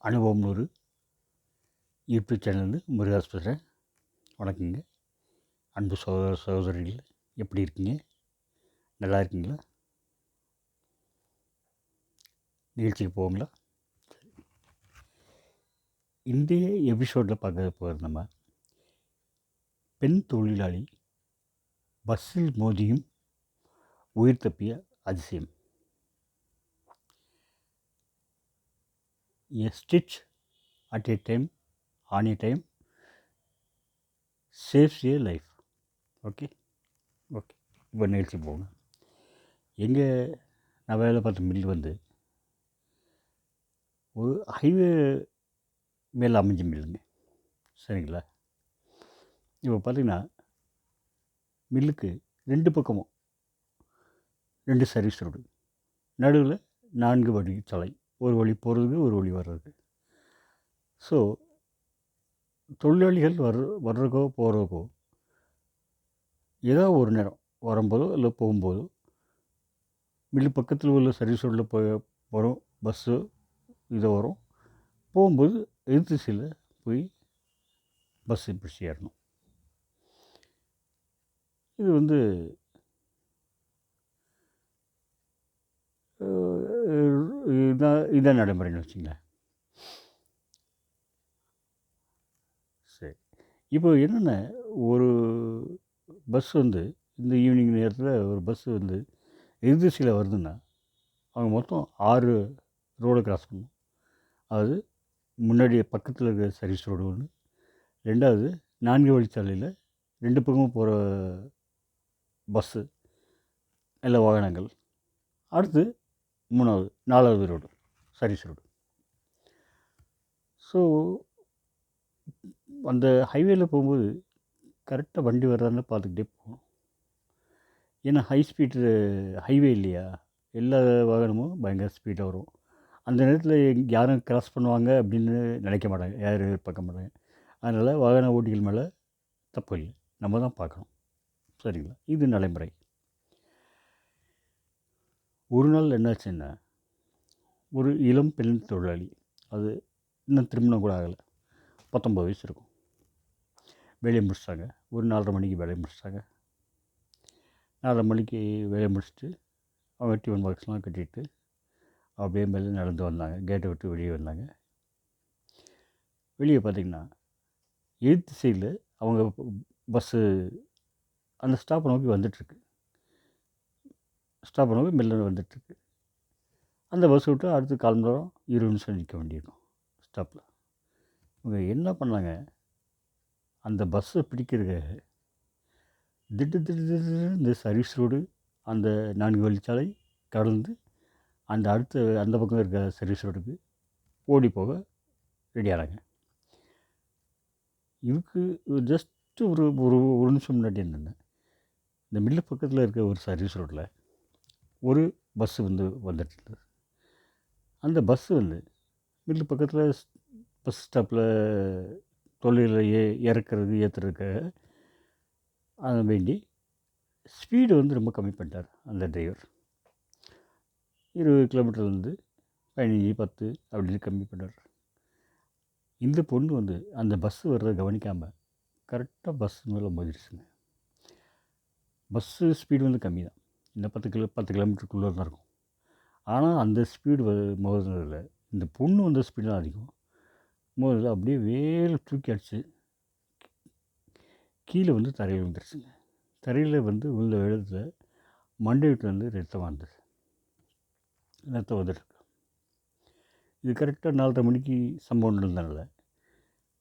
அனுபவம்னு ஒரு யூடியூப் சேனல்லேருந்து முருகாஸ் பேசுகிறேன். வணக்கங்க. அன்பு சகோதர சகோதரிகள் எப்படி இருக்கீங்க? நல்லா இருக்கீங்களா? நிகழ்ச்சிக்கு போங்களா? இன்றைய எபிசோடில் பார்க்க போகிறது நம்ம பெண் தொழிலாளி பஸ்ஸில் மோதியும் உயிர் தப்பிய அதிசயம். A stitch at a time on a time saves a life. Okay இப்போ நிகழ்ச்சி போங்க. நான் வேலை பார்த்த மில் வந்து ஒரு ஹைவே மேலே அமைஞ்ச மில்லுங்க. சரிங்களா? இப்போ பார்த்திங்கன்னா மில்லுக்கு ரெண்டு பக்கமும் 2 சர்வீஸ் ரோடு, நடுவில் 4 வழி சாலை, ஒரு வழி போகிறதுக்கு ஒரு வழி வர்றதுக்கு. ஸோ தொழிலாளிகள் வர்றதுக்கோ போகிறதுக்கோ ஏதாவது ஒரு நேரம் வரும்போதோ இல்லை போகும்போதோ மில்லு பக்கத்தில் உள்ள சர்வீஸ் ரோட்டில் வரும் பஸ்ஸு இதை வரும். போகும்போது எதிர்த்து திசையில் போய் பஸ்ஸு பிடிச்சி ஏறணும். இது வந்து இதான் நடைமுறைன்னு வச்சுங்களேன். சரி, இப்போ என்னென்ன ஒரு பஸ் வந்து இந்த ஈவினிங் நேரத்தில் ஒரு பஸ்ஸு வந்து எதிர்திசையில் வருதுன்னா அவங்க மொத்தம் 6 ரோடை கிராஸ் பண்ணணும். அதாவது முன்னாடி பக்கத்தில் இருக்கிற சர்வீஸ் ரோடு ஒன்று, ரெண்டாவது 4 வழிச்சாலையில் 2 பக்கமும் போகிற பஸ்ஸு இல்லை வாகனங்கள், அடுத்து 3வது 4வது ரோடு சர்வீஸ் ரோடு. ஸோ அந்த ஹைவேயில் போகும்போது கரெக்டாக வண்டி வர்றான்னு பார்த்துக்கிட்டே போகணும். ஏன்னா ஹை ஸ்பீடு ஹைவே இல்லையா, எல்லா வாகனமும் பயங்கர ஸ்பீடாக வரும். அந்த நேரத்தில் யாரும் கிராஸ் பண்ணுவாங்க அப்படின்னு நினைக்க மாட்டாங்க, யாரும் பார்க்க மாட்டாங்க. அதனால் வாகன ஓட்டிகள் மேலே தப்பு இல்லை, நம்ம தான் பார்க்கணும். சரிங்களா? இது நடைமுறை. ஒரு நாள் என்னாச்சுன்னா, ஒரு இளம் பெண் தொழிலாளி, அது இன்னும் திருமணம் கூட ஆகலை, 19 வயசு இருக்கும். வேலையை முடிச்சிட்டாங்க. ஒரு 4:30 மணிக்கு வேலையை முடிச்சிட்டாங்க. 4:30 மணிக்கு வேலையை முடிச்சுட்டு அவங்க டிஃபன் பாக்ஸ்லாம் கட்டிட்டு அப்படியே மேலே நடந்து வந்தாங்க. கேட்டை விட்டு வெளியே வந்தாங்க. வெளியே பார்த்திங்கன்னா எதிர்த்து திசையில் அவங்க பஸ்ஸு அந்த ஸ்டாப்பை நோக்கி வந்துட்டுருக்கு. ஸ்டாப்பை நோக்கி மெல்ல வந்துட்டுருக்கு. அந்த பஸ் விட்டு அடுத்து 1/4 மணி நேரம் 20 நிமிஷம் நிற்க வேண்டியிருக்கும் ஸ்டாப்பில். இவங்க என்ன பண்ணாங்க, அந்த பஸ்ஸை பிடிக்கிறதுக்காக திட்டு இந்த சர்வீஸ் ரோடு, அந்த 4 வழிச்சாலை கடந்து அந்த பக்கம் இருக்க சர்வீஸ் ரோடுக்கு ஓடி போக ரெடியானாங்க. இதுக்கு ஜஸ்ட்டு ஒரு ஒரு நிமிஷம் முன்னாடி என்னென்ன, இந்த மில்லு பக்கத்தில் இருக்க ஒரு சர்வீஸ் ரோட்டில் ஒரு பஸ்ஸு வந்து வந்துட்டு இருந்தது. அந்த பஸ்ஸு வந்து மில்லு பக்கத்தில் பஸ் ஸ்டாப்பில் தொழிலை இறக்குறது ஏற்றுறதுக்காக அதை வேண்டி ஸ்பீடு வந்து ரொம்ப கம்மி பண்ணிட்டார் அந்த டிரைவர். 20 கிலோமீட்டர்லேருந்து 15, 10 அப்படின்னு கம்மி பண்ணார். இந்த பொண்ணு வந்து அந்த பஸ்ஸு வர்றதை கவனிக்காமல் கரெக்டாக பஸ் மேலே மோதிடுச்சுங்க. பஸ்ஸு ஸ்பீடு வந்து கம்மி தான், இன்னும் 10 கிலோமீட்டருக்குள்ளே தான் இருக்கும். ஆனால் அந்த ஸ்பீடு மோதுனதில் இந்த பொண்ணு வந்த ஸ்பீடு தான் அதிகம். மோதில் அப்படியே வேலை தூக்கி அடிச்சு கீழே வந்து தரையில் விழுந்துருச்சுங்க. தரையில் வந்து உள்ள இடத்துல மண்டையிட்டு ரத்தம் வந்துடுச்சு. ரத்தம் வந்துட்டுருக்கு. இது கரெக்டாக 4:30 மணிக்கு சம்பவம் நடந்ததுனால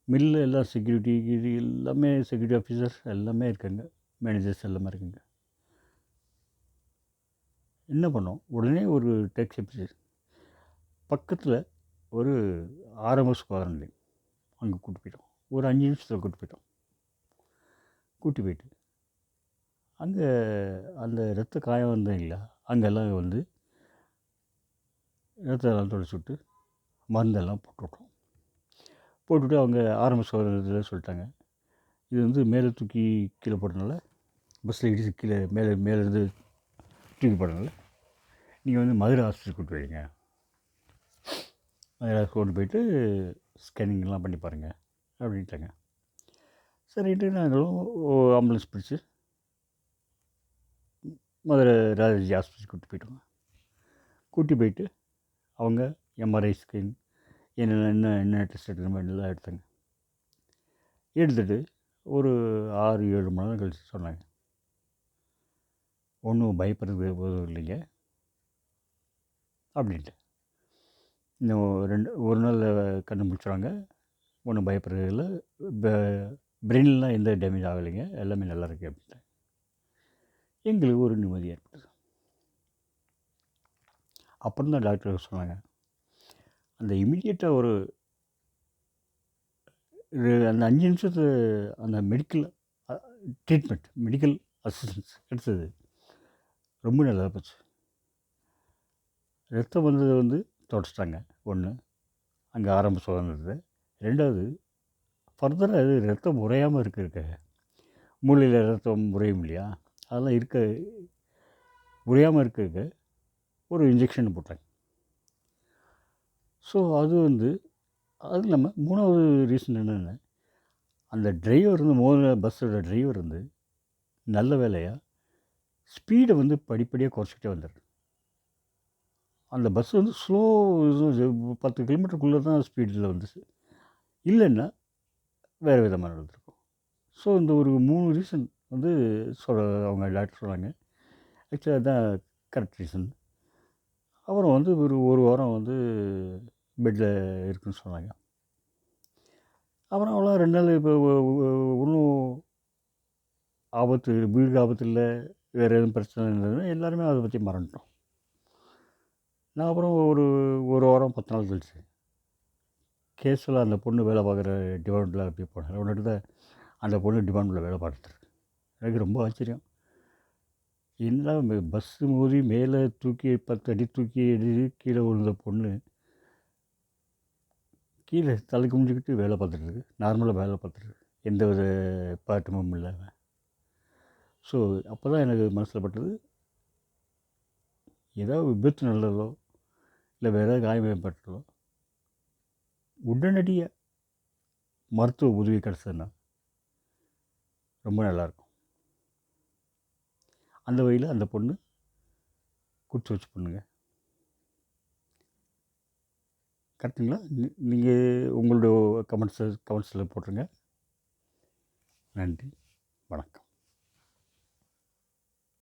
மில்லில் எல்லாம் செக்யூரிட்டி இது எல்லாமே செக்யூரிட்டி ஆஃபீஸர்ஸ் எல்லாமே இருக்காங்க, மேனேஜர்ஸ் எல்லாமே இருக்காங்க. என்ன பண்ணோம், உடனே ஒரு டாக்ஸி ஆஃபீஸர் பக்கத்தில் ஒரு ஆரம்ப சுகாதார நிலையம் அங்கே கூட்டி போயிட்டோம். ஒரு 5 நிமிஷத்தில் கூட்டி போயிட்டு அங்கே அந்த ரத்த காயம் வந்தீங்களா, அங்கெல்லாம் வந்து ரத்தம் தொடச்சி விட்டு மருந்தெல்லாம் போட்டுவிட்டு அவங்க ஆரம்ப சுகாதாரத்தில் சொல்லிட்டாங்க, இது வந்து மேலே தூக்கி கீழே போட்டனால, பஸ்ஸில் இடிச்சு கீழே மேலேருந்து தூக்கி போட்டனால நீங்கள் வந்து மதுரை ஹாஸ்பிட்டல் கூப்பிட்டு வைங்க அதில் கொண்டு போயிட்டு ஸ்கேனிங்லாம் பண்ணி பாருங்கள் அப்படின்ட்டாங்க. சரின்ட்டு நாங்களும் ஆம்புலன்ஸ் பிடிச்சி மதுரை ராஜாஜி ஹாஸ்பிட்டல் கூட்டி போயிட்டோங்க. கூட்டி போயிட்டு அவங்க எம்ஆர்ஐ ஸ்கேன் என்ன டெஸ்ட் எடுக்கணுமோ எல்லாம் எடுத்தாங்க. எடுத்துகிட்டு ஒரு 6-7 மணி நேரம் கழிச்சு சொன்னாங்க, ஒன்றும் பயப்படுறது எதுவும் இல்லைங்க அப்படின்ட்டு. இன்னும் ஒரு நாளில் கண்டுபிடிச்சிடுவாங்க, ஒன்றும் பயப்படுறது இல்லை, பிரெயின்லாம் எந்த டேமேஜ் ஆகலைங்க, எல்லாமே நல்லா இருக்குது அப்படின்ட்டு. எங்களுக்கு ஒரு நிம்மதி ஏற்பட்டது. அப்புறம் தான் டாக்டர் சொன்னாங்க, அந்த இமீடியட்டாக அந்த 5 நிமிஷத்து அந்த மெடிக்கல் மெடிக்கல் அசிஸ்டன்ஸ் கிடைச்சது ரொம்ப நல்லா போச்சு. ரத்தம் வந்தது தொடச்சிட்டாங்க. ஒன்று, அங்கே ஆரம்ப சுதந்திரத்தை. 2வது, ஃபர்தராக இது ரத்தம் உறையாமல் இருக்க மூளையில் ரத்தம் உறையும் இல்லையா, அதெல்லாம் உறையாமல் இருக்க ஒரு இன்ஜெக்ஷன் போட்டாங்க. ஸோ அது இல்லாமல் 3வது ரீசன் என்னென்னா, அந்த டிரைவர் பஸ்ஸோட டிரைவர் நல்ல வேலையாக ஸ்பீடை படிப்படியாக குறைச்சிக்கிட்டே வந்தார். அந்த பஸ் ஸ்லோ 10 கிலோமீட்டருக்குள்ளே தான் ஸ்பீடில் வந்துச்சு, இல்லைன்னா வேறு விதமாக நடந்திருக்கும். ஸோ இந்த ஒரு 3 ரீசன் அவங்க டாக்டர் சொன்னாங்க. ஆக்சுவலாக அதுதான் கரெக்ட் ரீசன். அப்புறம் ஒரு வாரம் பெட்டில் இருக்குன்னு சொன்னாங்க. அப்புறம் அவ்வளோ 2 நாள் இப்போ ஒன்றும் வீட்டுக்கு ஆபத்து இல்லை, வேறு எதுவும் பிரச்சனை இருந்ததுன்னா எல்லாருமே அதை பற்றி மறந்துட்டோம். நான் அப்புறம் ஒரு வாரம் 10 நாள் கழிச்சு கேஸில் அந்த பொண்ணு வேலை பார்க்குற டிபார்ட்மெண்ட்டில் அப்படியே போனேன். அவன்கிட்ட அந்த பொண்ணு டிபார்ட்மெண்ட்டில் வேலை பார்த்துருக்கு. எனக்கு ரொம்ப ஆச்சரியம். என்ன பஸ்ஸு மோதி மேலே தூக்கி 10 அடி தூக்கி கீழே விழுந்த பொண்ணு கீழே தலை குமிஞ்சிக்கிட்டு வேலை பார்த்துட்ருக்கு, நார்மலாக வேலை பார்த்துட்ருக்கு, எந்த வித பாட்டமும் இல்லாமல். ஸோ அப்போ தான் எனக்கு மனசில் பட்டது, ஏதாவது விபத்து நல்லதோ இல்லை வேறு ஏதாவது காயம் ஏற்பட்டதோ உடனடியாக மருத்துவ உதவி கிடச்சதுன்னா ரொம்ப நல்லாயிருக்கும். அந்த வகையில் அந்த பொண்ணு கொடுத்து வச்சு பொண்ணுங்க. கரெக்டுங்களா? நீங்கள் உங்களுடைய கமெண்ட்ஸில் போட்டுருங்க. நன்றி, வணக்கம்.